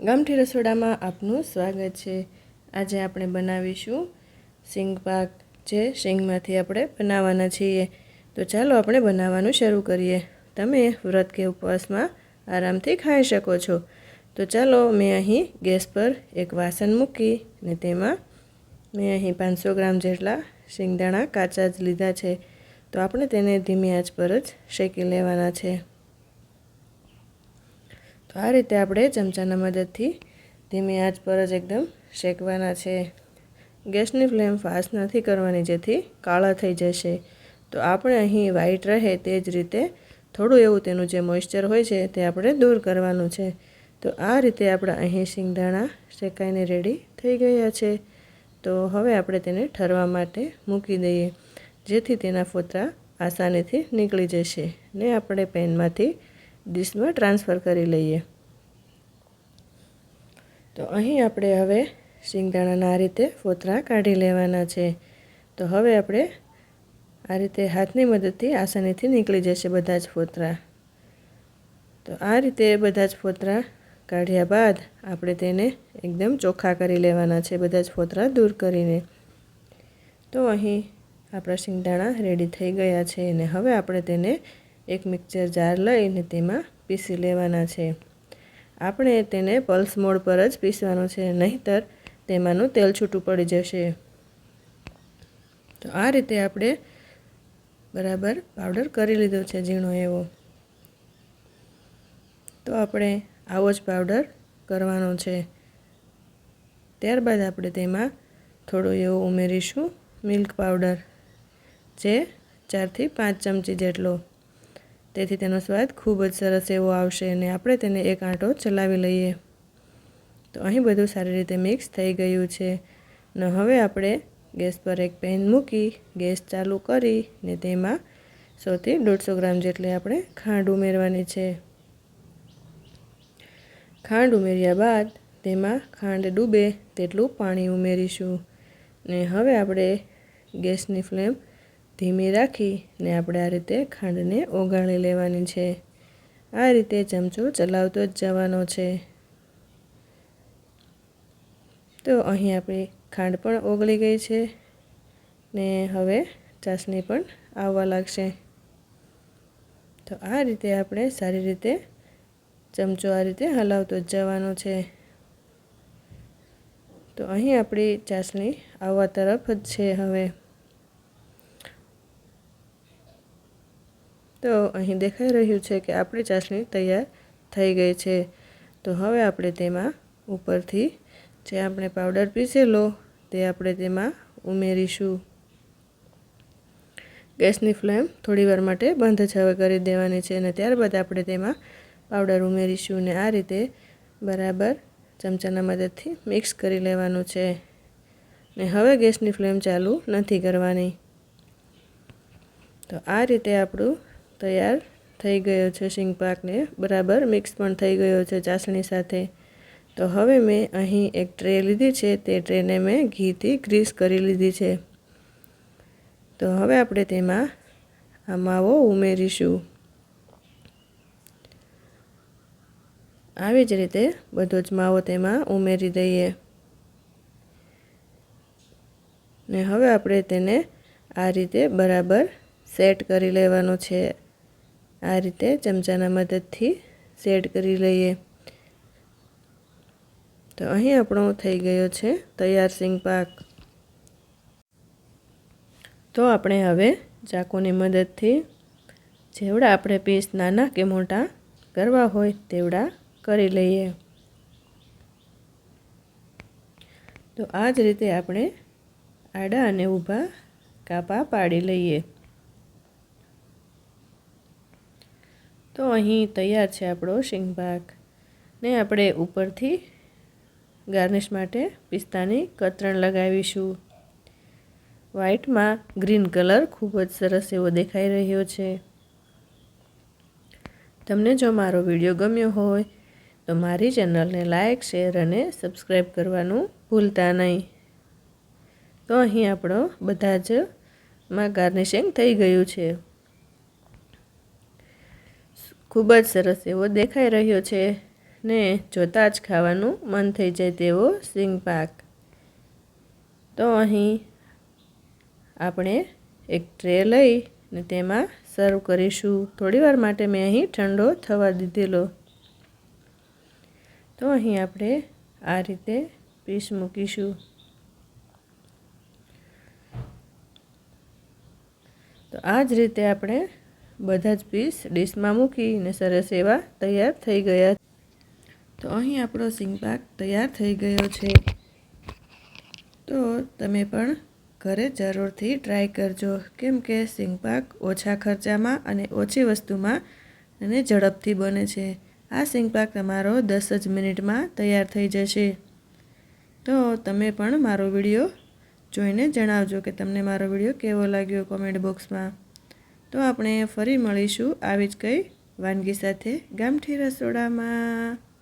ગામઠી રસોડામાં આપનું સ્વાગત છે। આજે આપણે બનાવીશું સિંગ પાક, જે સિંગમાંથી આપણે બનાવવાના છીએ। તો ચાલો આપણે બનાવવાનું શરૂ કરીએ। તમે વ્રત કે ઉપવાસમાં આરામથી ખાઈ શકો છો। તો ચાલો, મેં અહીં ગેસ પર એક વાસણ મૂકી ને તેમાં મેં અહીં 500 ગ્રામ જેટલા સિંગદાણા કાચા જ લીધા છે। તો આપણે તેને ધીમી આંચ પર જ શેકી લેવાના છે। તો આ રીતે આપણે ચમચાના મદદથી ધીમી આંચ પર જ એકદમ શેકવાના છે। ગેસની ફ્લેમ ફાસ્ટ નથી કરવાની, જેથી કાળા થઈ જશે। તો આપણે અહીં વ્હાઈટ રહે તે જ રીતે થોડું એવું તેનું જે મોઇસ્ચર હોય છે તે આપણે દૂર કરવાનું છે। તો આ રીતે આપણા અહીં સિંગદાણા શેકાઈને રેડી થઈ ગયા છે। તો હવે આપણે તેને ઠરવા માટે મૂકી દઈએ, જેથી તેના ફોતરા આસાનીથી નીકળી જશે ને આપણે પેનમાંથી ડીશમાં ટ્રાન્સફર કરી લઈએ। તો અહીં આપણે હવે સિંગદાણાના આ રીતે ફોતરા કાઢી લેવાના છે। તો હવે આપણે આ રીતે હાથની મદદથી આસાનીથી નીકળી જશે બધા જ ફોતરા। તો આ રીતે બધા જ ફોતરા કાઢ્યા બાદ આપણે તેને એકદમ ચોખ્ખા કરી લેવાના છે, બધા જ ફોતરા દૂર કરીને। તો અહીં આપણા સિંગદાણા રેડી થઈ ગયા છે અને હવે આપણે તેને એક મિક્સર જાર લઈને તેમાં પીસી લેવાના છે। આપણે તેને પલ્સ મોડ પર જ પીસવાનું છે, નહીંતર તેમાંનું તેલ છૂટું પડી જશે। તો આ રીતે આપણે બરાબર પાવડર કરી લીધો છે, ઝીણો એવો। તો આપણે આવો જ પાવડર કરવાનો છે। ત્યારબાદ આપણે તેમાં થોડું એવું ઉમેરીશું મિલ્ક પાવડર, જે 4 થી 5 ચમચી જેટલો। તેથી તેનો સ્વાદ ખૂબ જ સરસ એવો આવશે અને આપણે તેને એક આંટો ચલાવી લઈએ। તો અહીં બધું સારી રીતે મિક્સ થઈ ગયું છે ને હવે આપણે ગેસ પર એક પેન મૂકી ગેસ ચાલુ કરી ને તેમાં 100 થી 150 ગ્રામ જેટલી આપણે ખાંડ ઉમેરવાની છે। ખાંડ ઉમેર્યા બાદ તેમાં ખાંડ ડૂબે તેટલું પાણી ઉમેરીશું ને હવે આપણે ગેસની ફ્લેમ ધીમી રાખી ને આપણે આ રીતે ખાંડને ઓગાળી લેવાની છે। આ રીતે ચમચો ચલાવતો જ જવાનો છે। તો અહીં આપણી ખાંડ પણ ઓગળી ગઈ છે ને હવે ચાસણી પણ આવવા લાગશે। તો આ રીતે આપણે સારી રીતે ચમચો આ રીતે હલાવતો જ જવાનો છે। તો અહીં આપણી ચાસણી આવવા તરફ જ છે હવે। તો અહીં દેખાઈ રહ્યું છે કે આપણી ચાસણી તૈયાર થઈ ગઈ છે। તો હવે આપણે તેમાં ઉપરથી જે આપણે પાવડર પીસેલો તે આપણે તેમાં ઉમેરીશું। ગેસની ફ્લેમ થોડીવાર માટે બંધ જ હવે કરી દેવાની છે અને ત્યારબાદ આપણે તેમાં પાવડર ઉમેરીશું ને આ રીતે બરાબર ચમચાના મદદથી મિક્સ કરી લેવાનું છે ને હવે ગેસની ફ્લેમ ચાલુ નથી કરવાની। તો આ રીતે આપણું તૈયાર થઈ ગયો છે સિંગ પાકને બરાબર મિક્સ પણ થઈ ગયો છે ચાસણી સાથે। તો હવે મેં અહીં એક ટ્રે લીધી છે, તે ટ્રેને મેં ઘીથી ગ્રીસ કરી લીધી છે। તો હવે આપણે તેમાં આ માવો ઉમેરીશું। આવી જ રીતે બધો જ માવો તેમાં ઉમેરી દઈએ ને હવે આપણે તેને આ રીતે બરાબર સેટ કરી લેવાનો છે। આ રીતે ચમચાના મદદથી સેટ કરી લઈએ। તો અહીં આપણો થઈ ગયો છે તૈયાર સિંગ પાક। તો આપણે હવે ચાકુની મદદથી જેવડા આપણે પીસ નાના કે મોટા કરવા હોય તેવડા કરી લઈએ। તો આ જ રીતે આપણે આડા અને ઊભા કાપા પાડી લઈએ। તો અહીં તૈયાર છે આપણો સિંગ પાક ને આપણે ઉપરથી ગાર્નિશ માટે પિસ્તાની કતરણ લગાવીશું। વ્હાઈટમાં ગ્રીન કલર ખૂબ જ સરસ એવો દેખાઈ રહ્યો છે। તમને જો મારો વિડીયો ગમ્યો હોય તો મારી ચેનલને લાઇક, શેર અને સબસ્ક્રાઈબ કરવાનું ભૂલતા નહીં। તો અહીં આપણો બધા જ માં ગાર્નિશિંગ થઈ ગયું છે। ખૂબ જ સરસ એવો દેખાઈ રહ્યો છે ને જોતાં જ ખાવાનું મન થઈ જાય તેવો સિંગ પાક. તો અહીં આપણે એક ટ્રે લઈ ને તેમાં સર્વ કરીશું. થોડીવાર માટે મેં અહીં ઠંડો થવા દીધેલો. તો અહીં આપણે આ રીતે પીસ મૂકીશું. તો આ જ રીતે આપણે બધા જ પીસ ડીશમાં મૂકીને સરસ એવા તૈયાર થઈ ગયા. તો અહીં આપણો સિંગ પાક તૈયાર થઈ ગયો છે. તો તમે પણ ઘરે જરૂરથી ટ્રાય કરજો, કેમ કે સિંગ પાક ઓછા ખર્ચામાં અને ઓછી વસ્તુમાં અને ઝડપથી બને છે. આ સિંગ પાક તમારો 10 જ મિનિટમાં તૈયાર થઈ જશે. તો તમે પણ મારો વિડીયો જોઈને જણાવજો કે તમને મારો વિડીયો કેવો લાગ્યો કોમેન્ટ બોક્સમાં. તો આપણે ફરી મળીશું આવી જ કંઈ વાનગી સાથે ગામઠી રસોડામાં.